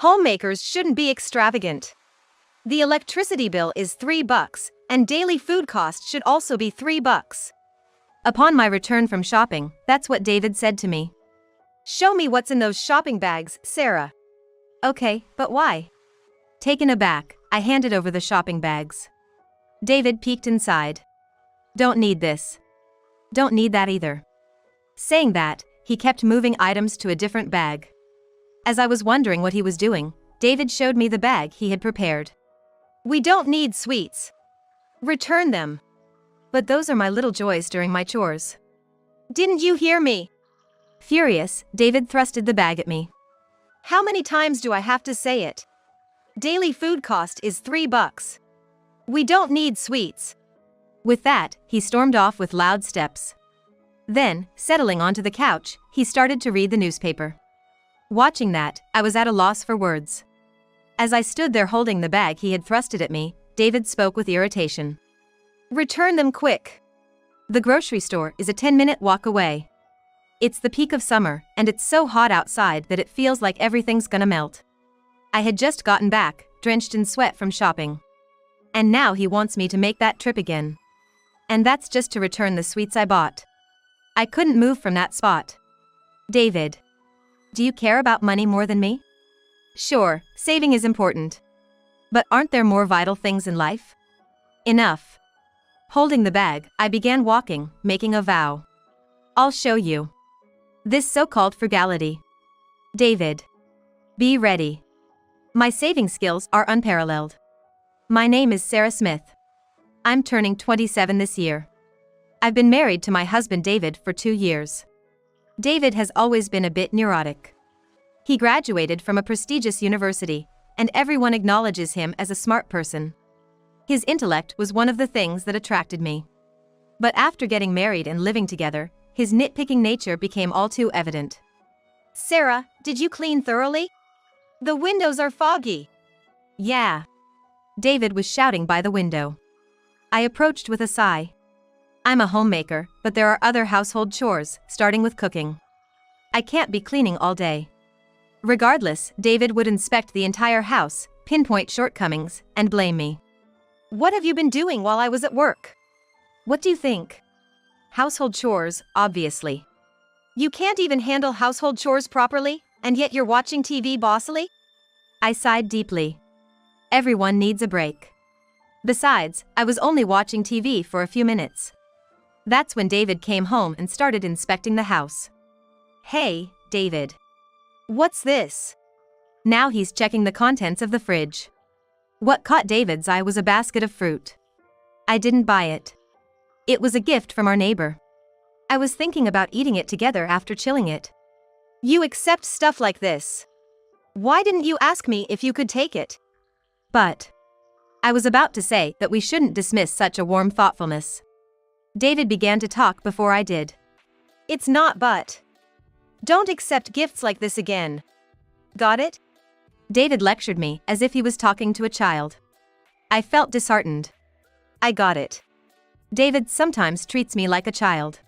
Homemakers shouldn't be extravagant. The electricity bill is $3, and daily food costs should also be $3. Upon my return from shopping, that's what David said to me. Show me what's in those shopping bags, Sarah. Okay, but why? Taken aback, I handed over the shopping bags. David peeked inside. Don't need this. Don't need that either. Saying that, he kept moving items to a different bag. As I was wondering what he was doing, David showed me the bag he had prepared. We don't need sweets. Return them. But those are my little joys during my chores. Didn't you hear me? Furious, David thrusted the bag at me. How many times do I have to say it? Daily food cost is $3. We don't need sweets. With that, he stormed off with loud steps. Then, settling onto the couch, he started to read the newspaper. Watching that, I was at a loss for words. As I stood there holding the bag he had thrusted at me, David spoke with irritation. Return them quick. The grocery store is a 10-minute walk away. It's the peak of summer, and it's so hot outside that it feels like everything's gonna melt. I had just gotten back, drenched in sweat from shopping. And now he wants me to make that trip again. And that's just to return the sweets I bought. I couldn't move from that spot. David. Do you care about money more than me? Sure, saving is important. But aren't there more vital things in life? Enough. Holding the bag, I began walking, making a vow. I'll show you. This so-called frugality. David. Be ready. My saving skills are unparalleled. My name is Sarah Smith. I'm turning 27 this year. I've been married to my husband David for 2 years. David has always been a bit neurotic. He graduated from a prestigious university, and everyone acknowledges him as a smart person. His intellect was one of the things that attracted me. But after getting married and living together, his nitpicking nature became all too evident. Sarah, did you clean thoroughly? The windows are foggy. Yeah. David was shouting by the window. I approached with a sigh. I'm a homemaker, but there are other household chores, starting with cooking. I can't be cleaning all day. Regardless, David would inspect the entire house, pinpoint shortcomings, and blame me. What have you been doing while I was at work? What do you think? Household chores, obviously. You can't even handle household chores properly, and yet you're watching TV bossily? I sighed deeply. Everyone needs a break. Besides, I was only watching TV for a few minutes. That's when David came home and started inspecting the house. Hey, David. What's this? Now he's checking the contents of the fridge. What caught David's eye was a basket of fruit. I didn't buy it. It was a gift from our neighbor. I was thinking about eating it together after chilling it. You accept stuff like this. Why didn't you ask me if you could take it? But I was about to say that we shouldn't dismiss such a warm thoughtfulness. David began to talk before I did. It's not but. Don't accept gifts like this again. Got it? David lectured me as if he was talking to a child. I felt disheartened. I got it. David sometimes treats me like a child.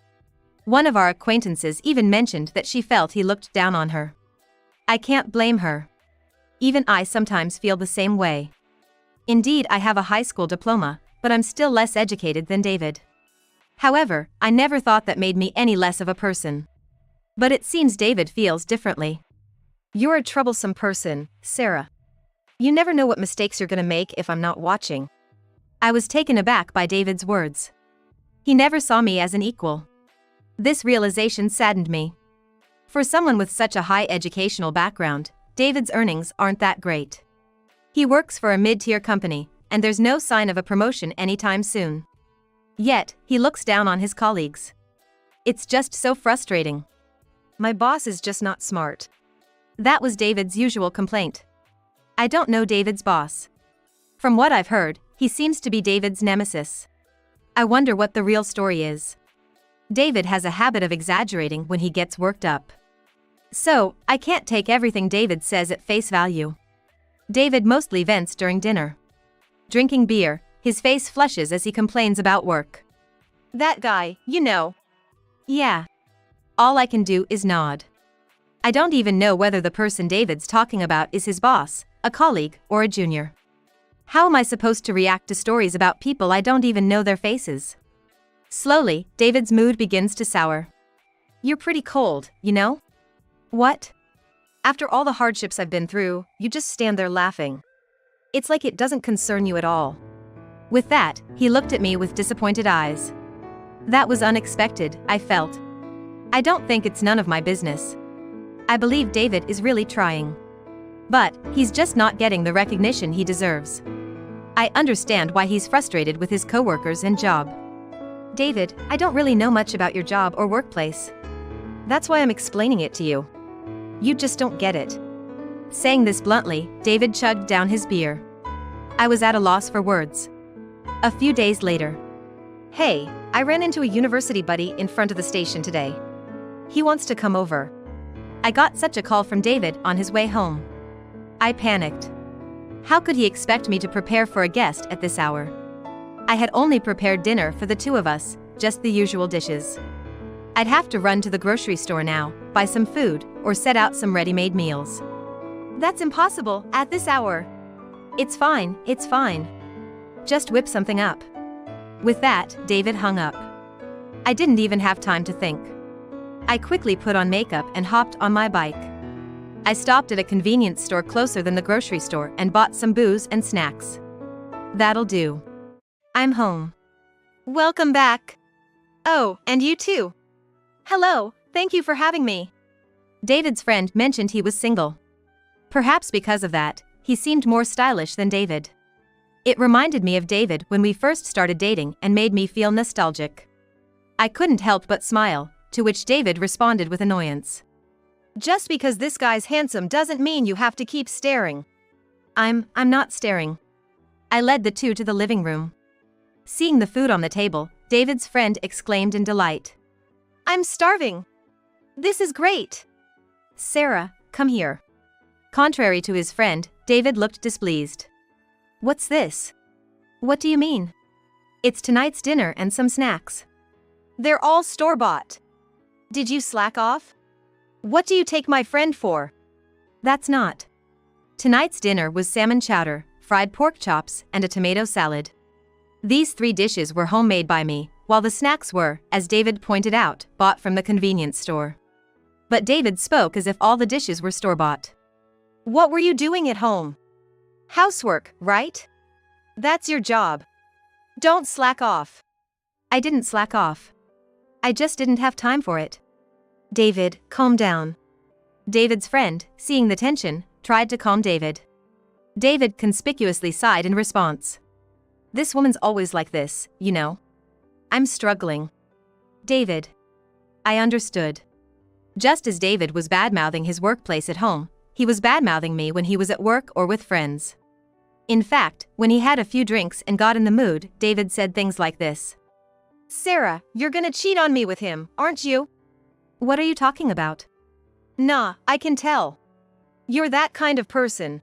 One of our acquaintances even mentioned that she felt he looked down on her. I can't blame her. Even I sometimes feel the same way. Indeed, I have a high school diploma, but I'm still less educated than David. However, I never thought that made me any less of a person. But it seems David feels differently. You're a troublesome person, Sarah. You never know what mistakes you're gonna make if I'm not watching. I was taken aback by David's words. He never saw me as an equal. This realization saddened me. For someone with such a high educational background, David's earnings aren't that great. He works for a mid-tier company, and there's no sign of a promotion anytime soon. Yet, he looks down on his colleagues. It's just so frustrating. My boss is just not smart. That was David's usual complaint. I don't know David's boss. From what I've heard, he seems to be David's nemesis. I wonder what the real story is. David has a habit of exaggerating when he gets worked up. So, I can't take everything David says at face value. David mostly vents during dinner. Drinking beer, his face flushes as he complains about work. That guy, you know. Yeah. All I can do is nod. I don't even know whether the person David's talking about is his boss, a colleague, or a junior. How am I supposed to react to stories about people I don't even know their faces? Slowly, David's mood begins to sour. You're pretty cold, you know? What? After all the hardships I've been through, you just stand there laughing. It's like it doesn't concern you at all. With that, he looked at me with disappointed eyes. That was unexpected, I felt. I don't think it's none of my business. I believe David is really trying. But, he's just not getting the recognition he deserves. I understand why he's frustrated with his coworkers and job. David, I don't really know much about your job or workplace. That's why I'm explaining it to you. You just don't get it. Saying this bluntly, David chugged down his beer. I was at a loss for words. A few days later. Hey, I ran into a university buddy in front of the station today. He wants to come over. I got such a call from David on his way home. I panicked. How could he expect me to prepare for a guest at this hour? I had only prepared dinner for the two of us, just the usual dishes. I'd have to run to the grocery store now, buy some food, or set out some ready-made meals. That's impossible, at this hour. It's fine. Just whip something up. With that, David hung up. I didn't even have time to think. I quickly put on makeup and hopped on my bike. I stopped at a convenience store closer than the grocery store and bought some booze and snacks. That'll do. I'm home. Welcome back. Oh, and you too. Hello, thank you for having me. David's friend mentioned he was single. Perhaps because of that, he seemed more stylish than David. It reminded me of David when we first started dating and made me feel nostalgic. I couldn't help but smile, to which David responded with annoyance. Just because this guy's handsome doesn't mean you have to keep staring. I'm not staring. I led the two to the living room. Seeing the food on the table, David's friend exclaimed in delight. I'm starving. This is great. Sarah, come here. Contrary to his friend, David looked displeased. What's this? What do you mean? It's tonight's dinner and some snacks. They're all store-bought. Did you slack off? What do you take my friend for? That's not. Tonight's dinner was salmon chowder, fried pork chops, and a tomato salad. These 3 dishes were homemade by me, while the snacks were, as David pointed out, bought from the convenience store. But David spoke as if all the dishes were store-bought. What were you doing at home? Housework, right? That's your job. Don't slack off. I didn't slack off. I just didn't have time for it. David, calm down. David's friend, seeing the tension, tried to calm David. David conspicuously sighed in response. This woman's always like this, you know. I'm struggling. David. I understood. Just as David was bad-mouthing his workplace at home, he was bad-mouthing me when he was at work or with friends. In fact, when he had a few drinks and got in the mood, David said things like this. Sarah, you're gonna cheat on me with him, aren't you? What are you talking about? Nah, I can tell. You're that kind of person.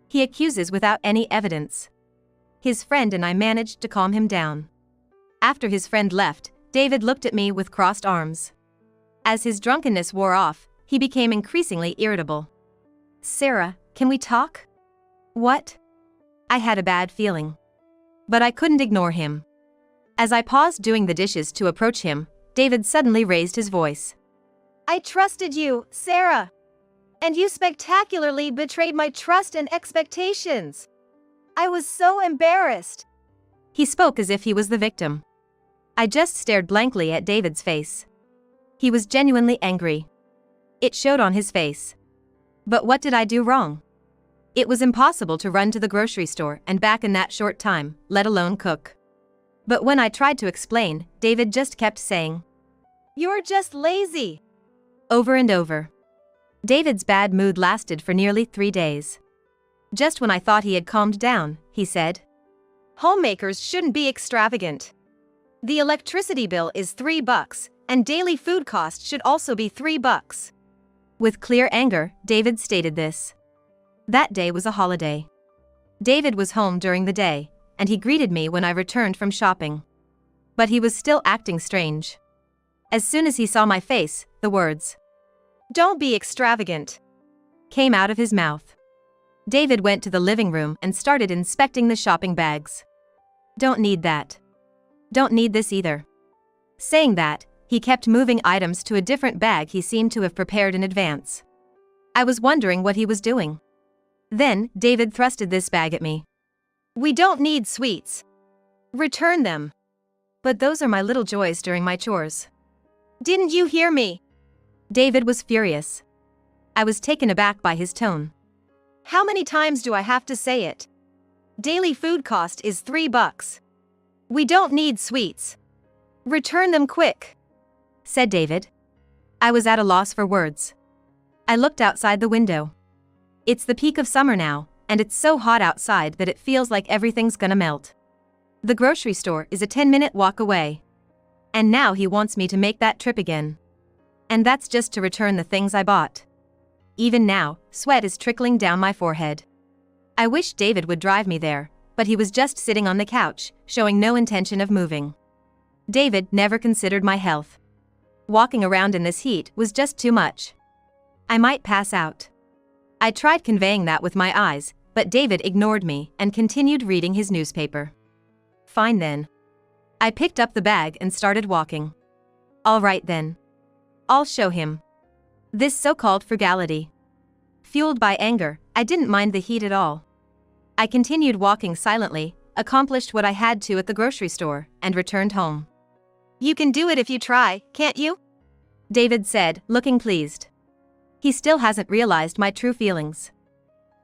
He accuses without any evidence. His friend and I managed to calm him down. After his friend left, David looked at me with crossed arms. As his drunkenness wore off, he became increasingly irritable. Sarah, can we talk? What? I had a bad feeling. But I couldn't ignore him. As I paused doing the dishes to approach him, David suddenly raised his voice. I trusted you, Sarah. And you spectacularly betrayed my trust and expectations. I was so embarrassed. He spoke as if he was the victim. I just stared blankly at David's face. He was genuinely angry. It showed on his face. But what did I do wrong? It was impossible to run to the grocery store and back in that short time, let alone cook. But when I tried to explain, David just kept saying, You're just lazy. Over and over. David's bad mood lasted for nearly 3 days. Just when I thought he had calmed down, he said, Homemakers shouldn't be extravagant. The electricity bill is $3, and daily food costs should also be $3. With clear anger, David stated this. That day was a holiday. David was home during the day, and he greeted me when I returned from shopping. But he was still acting strange. As soon as he saw my face, the words, Don't be extravagant, came out of his mouth. David went to the living room and started inspecting the shopping bags. Don't need that. Don't need this either. Saying that, he kept moving items to a different bag he seemed to have prepared in advance. I was wondering what he was doing. Then, David thrusted this bag at me. We don't need sweets. Return them. But those are my little joys during my chores. Didn't you hear me? David was furious. I was taken aback by his tone. How many times do I have to say it? Daily food cost is $3. We don't need sweets. Return them quick, said David. I was at a loss for words. I looked outside the window. It's the peak of summer now, and it's so hot outside that it feels like everything's gonna melt. The grocery store is a 10-minute walk away. And now he wants me to make that trip again. And that's just to return the things I bought. Even now, sweat is trickling down my forehead. I wish David would drive me there, but he was just sitting on the couch, showing no intention of moving. David never considered my health. Walking around in this heat was just too much. I might pass out. I tried conveying that with my eyes, but David ignored me and continued reading his newspaper. Fine then. I picked up the bag and started walking. All right then. I'll show him. This so-called frugality. Fueled by anger, I didn't mind the heat at all. I continued walking silently, accomplished what I had to at the grocery store, and returned home. You can do it if you try, can't you? David said, looking pleased. He still hasn't realized my true feelings.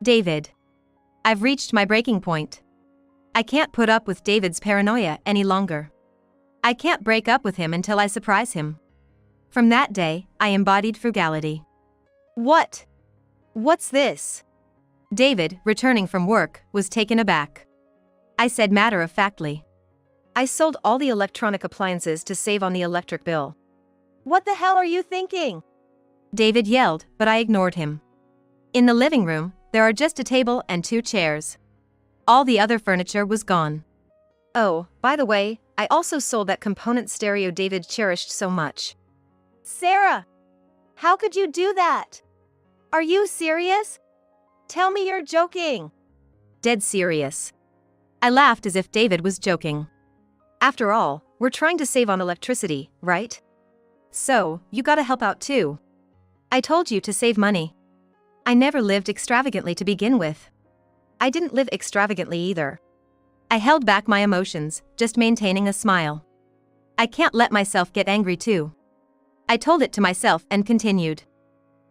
David. I've reached my breaking point. I can't put up with David's paranoia any longer. I can't break up with him until I surprise him. From that day, I embodied frugality. What? What's this? David, returning from work, was taken aback. I said matter-of-factly. I sold all the electronic appliances to save on the electric bill. What the hell are you thinking? David yelled, but I ignored him. In the living room, there are just a table and 2 chairs. All the other furniture was gone. Oh, by the way, I also sold that component stereo David cherished so much. Sarah! How could you do that? Are you serious? Tell me you're joking. Dead serious. I laughed as if David was joking. After all, we're trying to save on electricity, right? So, you gotta help out too. I told you to save money. I never lived extravagantly to begin with. I didn't live extravagantly either. I held back my emotions, just maintaining a smile. I can't let myself get angry too. I told it to myself and continued.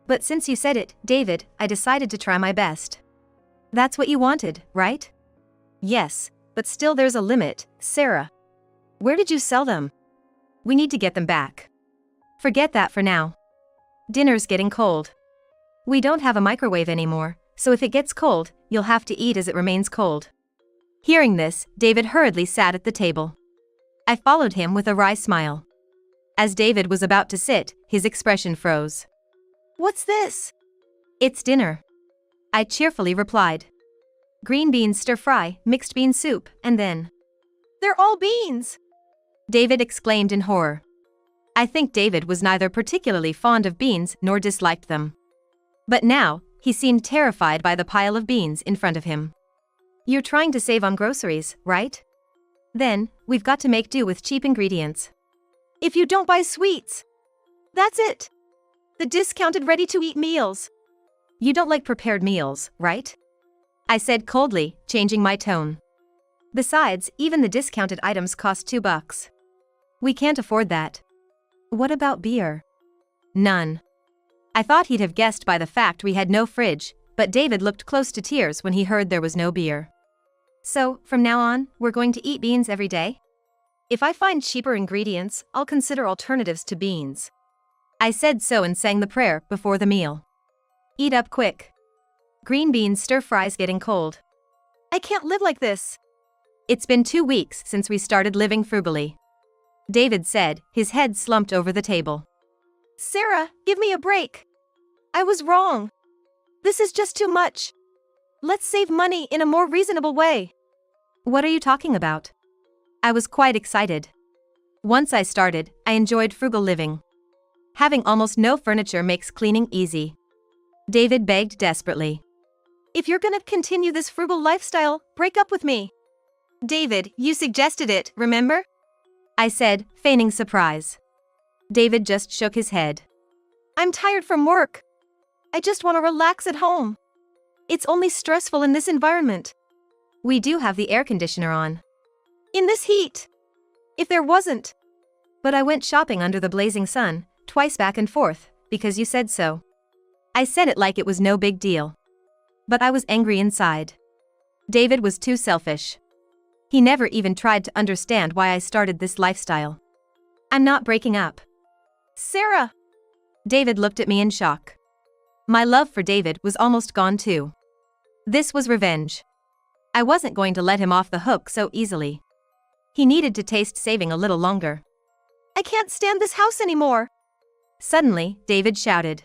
But since you said it, David, I decided to try my best. That's what you wanted, right? Yes, but still there's a limit, Sarah. Where did you sell them? We need to get them back. Forget that for now. Dinner's getting cold. We don't have a microwave anymore, so if it gets cold, you'll have to eat as it remains cold. Hearing this, David hurriedly sat at the table. I followed him with a wry smile. As David was about to sit, his expression froze. What's this? It's dinner. I cheerfully replied. Green beans stir-fry, mixed bean soup, and then... They're all beans! David exclaimed in horror. I think David was neither particularly fond of beans nor disliked them. But now, he seemed terrified by the pile of beans in front of him. You're trying to save on groceries, right? Then, we've got to make do with cheap ingredients. If you don't buy sweets. That's it. The discounted ready-to-eat meals. You don't like prepared meals, right? I said coldly, changing my tone. Besides, even the discounted items cost $2. We can't afford that. What about beer? None. I thought he'd have guessed by the fact we had no fridge, but David looked close to tears when he heard there was no beer. So, from now on, we're going to eat beans every day? If I find cheaper ingredients, I'll consider alternatives to beans. I said so and sang the prayer before the meal. Eat up quick. Green beans stir-fry's getting cold. I can't live like this. It's been 2 weeks since we started living frugally. David said, his head slumped over the table. Sarah, give me a break. I was wrong. This is just too much. Let's save money in a more reasonable way. What are you talking about? I was quite excited. Once I started, I enjoyed frugal living. Having almost no furniture makes cleaning easy. David begged desperately. If you're gonna continue this frugal lifestyle, break up with me. David, you suggested it, remember? I said, feigning surprise. David just shook his head. I'm tired from work. I just want to relax at home. It's only stressful in this environment. We do have the air conditioner on. In this heat. If there wasn't. But I went shopping under the blazing sun, twice back and forth, because you said so. I said it like it was no big deal. But I was angry inside. David was too selfish. He never even tried to understand why I started this lifestyle. I'm not breaking up. Sarah! David looked at me in shock. My love for David was almost gone too. This was revenge. I wasn't going to let him off the hook so easily. He needed to taste saving a little longer. I can't stand this house anymore. Suddenly, David shouted.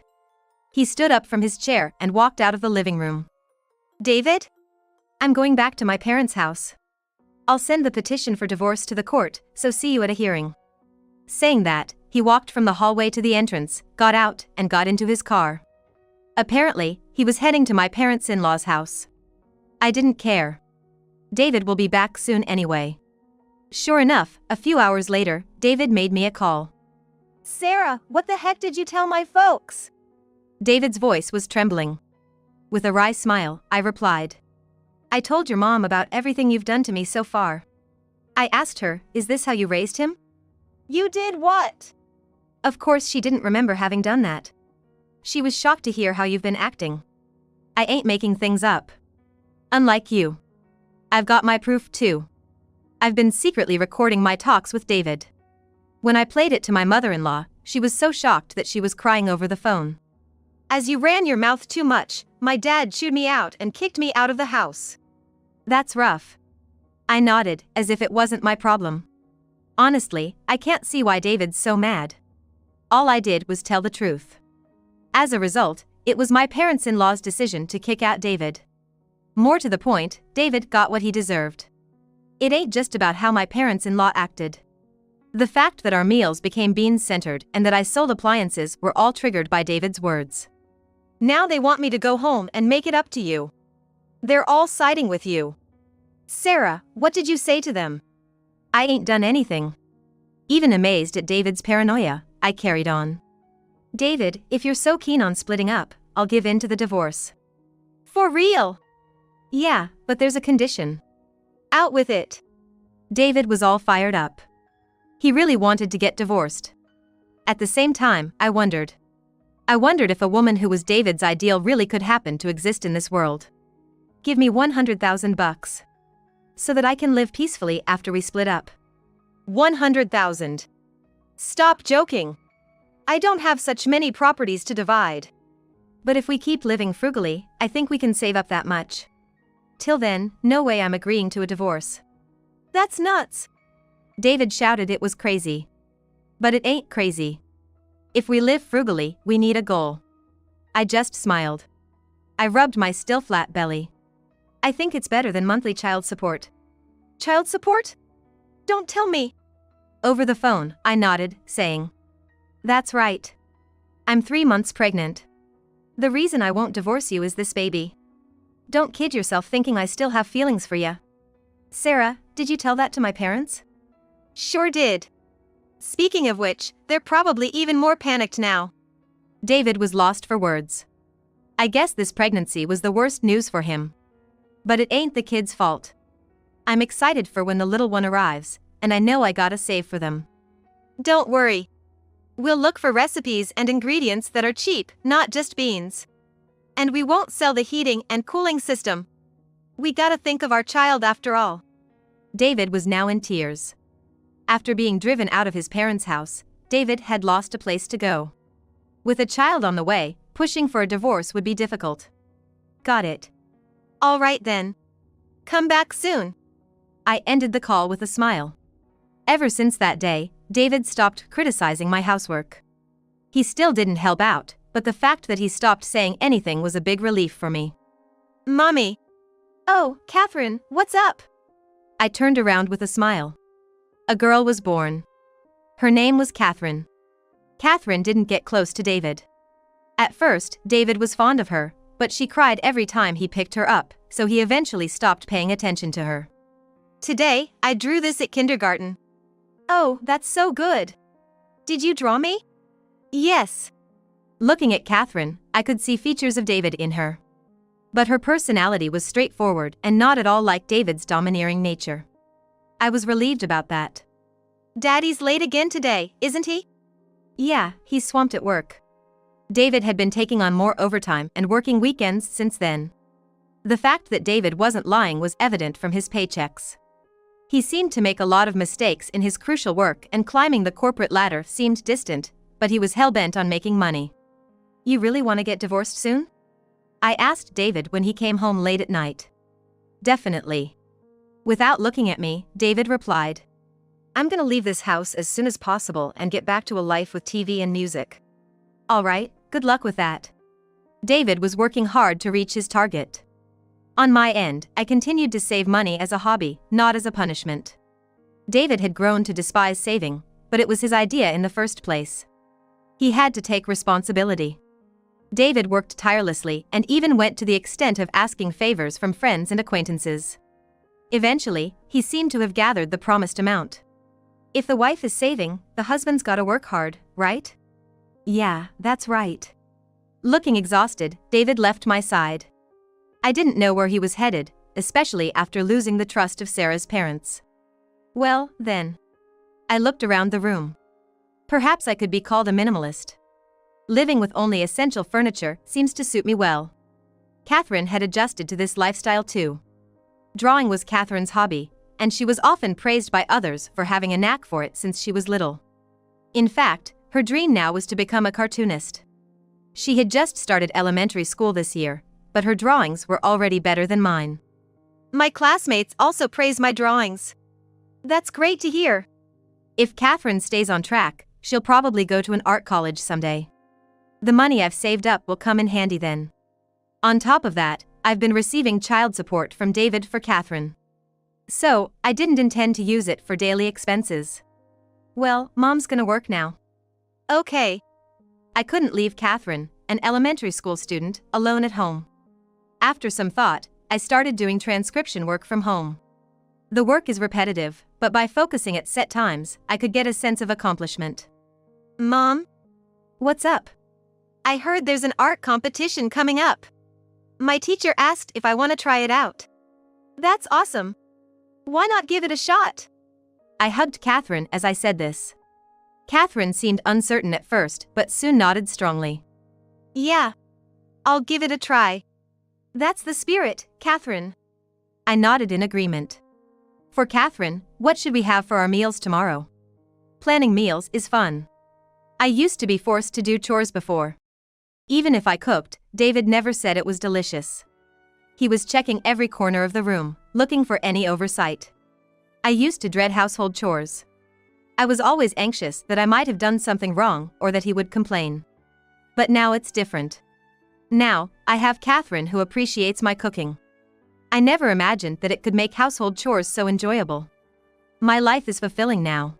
He stood up from his chair and walked out of the living room. David? I'm going back to my parents' house. I'll send the petition for divorce to the court, so see you at a hearing. Saying that, he walked from the hallway to the entrance, got out, and got into his car. Apparently, he was heading to my parents-in-law's house. I didn't care. David will be back soon anyway. Sure enough, a few hours later, David made me a call. Sarah, what the heck did you tell my folks? David's voice was trembling. With a wry smile, I replied. I told your mom about everything you've done to me so far. I asked her, is this how you raised him? You did what? Of course she didn't remember having done that. She was shocked to hear how you've been acting. I ain't making things up. Unlike you. I've got my proof too. I've been secretly recording my talks with David. When I played it to my mother-in-law, she was so shocked that she was crying over the phone. As you ran your mouth too much, my dad chewed me out and kicked me out of the house. That's rough. I nodded, as if it wasn't my problem. Honestly, I can't see why David's so mad. All I did was tell the truth. As a result, it was my parents-in-law's decision to kick out David. More to the point, David got what he deserved. It ain't just about how my parents-in-law acted. The fact that our meals became beans-centered and that I sold appliances were all triggered by David's words. Now they want me to go home and make it up to you. They're all siding with you. Sarah, what did you say to them? I ain't done anything. Even amazed at David's paranoia, I carried on. David, if you're so keen on splitting up, I'll give in to the divorce. For real? Yeah, but there's a condition. Out with it. David was all fired up. He really wanted to get divorced. At the same time, I wondered if a woman who was David's ideal really could happen to exist in this world. Give me $100,000. So that I can live peacefully after we split up. 100,000. Stop joking. I don't have such many properties to divide. But if we keep living frugally, I think we can save up that much. Till then, no way I'm agreeing to a divorce. That's nuts. David shouted it was crazy. But it ain't crazy. If we live frugally, we need a goal. I just smiled. I rubbed my still flat belly. I think it's better than monthly child support. Child support? Don't tell me. Over the phone, I nodded, saying, That's right. I'm 3 months pregnant. The reason I won't divorce you is this baby. Don't kid yourself thinking I still have feelings for ya. Sarah, did you tell that to my parents? Sure did. Speaking of which, they're probably even more panicked now. David was lost for words. I guess this pregnancy was the worst news for him. But it ain't the kid's fault. I'm excited for when the little one arrives, and I know I gotta save for them. Don't worry. We'll look for recipes and ingredients that are cheap, not just beans. And we won't sell the heating and cooling system. We gotta think of our child after all. David was now in tears. After being driven out of his parents' house, David had lost a place to go. With a child on the way, pushing for a divorce would be difficult. Got it. All right then. Come back soon. I ended the call with a smile. Ever since that day, David stopped criticizing my housework. He still didn't help out, but the fact that he stopped saying anything was a big relief for me. Mommy. Oh, Catherine, what's up? I turned around with a smile. A girl was born. Her name was Catherine. Catherine didn't get close to David. At first, David was fond of her, but she cried every time he picked her up, so he eventually stopped paying attention to her. Today, I drew this at kindergarten. Oh, that's so good. Did you draw me? Yes. Looking at Catherine, I could see features of David in her. But her personality was straightforward and not at all like David's domineering nature. I was relieved about that. Daddy's late again today, isn't he? Yeah, he's swamped at work. David had been taking on more overtime and working weekends since then. The fact that David wasn't lying was evident from his paychecks. He seemed to make a lot of mistakes in his crucial work, and climbing the corporate ladder seemed distant, but he was hell-bent on making money. You really want to get divorced soon? I asked David when he came home late at night. Definitely. Without looking at me, David replied. I'm gonna leave this house as soon as possible and get back to a life with TV and music. All right, good luck with that. David was working hard to reach his target. On my end, I continued to save money as a hobby, not as a punishment. David had grown to despise saving, but it was his idea in the first place. He had to take responsibility. David worked tirelessly and even went to the extent of asking favors from friends and acquaintances. Eventually, he seemed to have gathered the promised amount. If the wife is saving, the husband's gotta work hard, right? Yeah, that's right. Looking exhausted, David left my side. I didn't know where he was headed, especially after losing the trust of Sarah's parents. Well, then. I looked around the room. Perhaps I could be called a minimalist. Living with only essential furniture seems to suit me well. Catherine had adjusted to this lifestyle too. Drawing was Catherine's hobby, and she was often praised by others for having a knack for it since she was little. In fact, her dream now was to become a cartoonist. She had just started elementary school this year, but her drawings were already better than mine. My classmates also praise my drawings. That's great to hear. If Catherine stays on track, she'll probably go to an art college someday. The money I've saved up will come in handy then. On top of that, I've been receiving child support from David for Catherine. So, I didn't intend to use it for daily expenses. Well, Mom's gonna work now. Okay. I couldn't leave Catherine, an elementary school student, alone at home. After some thought, I started doing transcription work from home. The work is repetitive, but by focusing at set times, I could get a sense of accomplishment. Mom? What's up? I heard there's an art competition coming up. My teacher asked if I want to try it out. That's awesome. Why not give it a shot? I hugged Catherine as I said this. Catherine seemed uncertain at first, but soon nodded strongly. Yeah. I'll give it a try. That's the spirit, Catherine. I nodded in agreement. For Catherine, what should we have for our meals tomorrow? Planning meals is fun. I used to be forced to do chores before. Even if I cooked, David never said it was delicious. He was checking every corner of the room, looking for any oversight. I used to dread household chores. I was always anxious that I might have done something wrong or that he would complain. But now it's different. Now, I have Catherine who appreciates my cooking. I never imagined that it could make household chores so enjoyable. My life is fulfilling now.